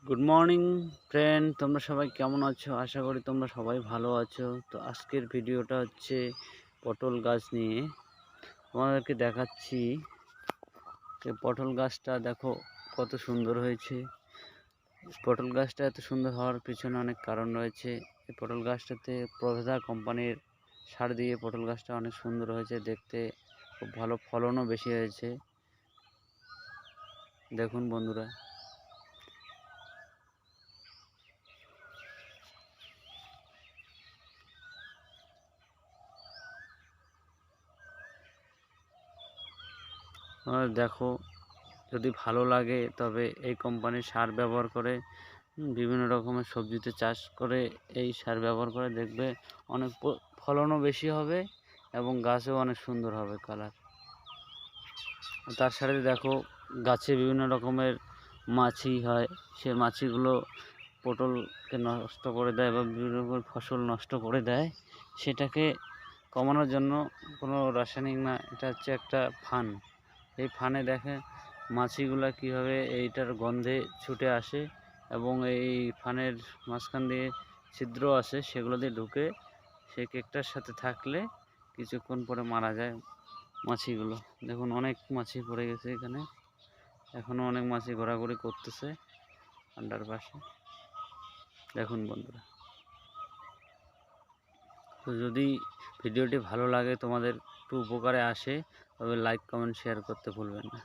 Good morning friend, তোমরা সবাই কেমন আছো? আশা করি তোমরা সবাই ভালো আছো। তো আজকের ভিডিওটা হচ্ছে পটল গাছ নিয়ে। তোমাদেরকে দেখাচ্ছি যে পটল গাছটা দেখো কত সুন্দর হয়েছে। পটল গাছটা এত সুন্দর হওয়ার পিছনে অনেক কারণ রয়েছে। এই পটল গাছটাতে প্রভেদা কোম্পানির সার দিয়ে পটল গাছটা অনেক সুন্দর হয়েছে, দেখতে খুব ভালো, ফলনও বেশি হয়েছে। দেখুন বন্ধুরা, দেখো যদি ভালো লাগে তবে এই কোম্পানির সার ব্যবহার করে বিভিন্ন রকমের সবজিতে চাষ করে এই সার ব্যবহার করে দেখবে অনেক ফলনও বেশি হবে এবং গাছও অনেক সুন্দর হবে কালার। তার সাথে দেখো গাছে বিভিন্ন রকমের মাছি হয়, সে মাছিগুলো পটলকে নষ্ট করে দেয় বা বিভিন্ন রকমের ফসল নষ্ট করে দেয়। সেটাকে কমানোর জন্য কোনো রাসায়নিক না, এটা হচ্ছে একটা ফান। এই ফানে দেখে মাছিগুলা কীভাবে এইটার গন্ধে ছুটে আসে এবং এই ফানের মাঝখান দিয়ে ছিদ্র আছে, সেগুলো দিয়ে ঢুকে সেই কেকটার সাথে থাকলে কিছুক্ষণ পরে মারা যায় মাছিগুলো। দেখুন অনেক মাছি পড়ে গেছে এখানে, এখনও অনেক মাছি ঘোরাঘুরি করতেছে আন্ডার পাশে। দেখুন বন্ধুরা, তো যদি ভিডিওটি ভালো লাগে, তোমাদের একটু উপকারে আসে, তবে লাইক কমেন্ট শেয়ার করতে ভুলবেন না।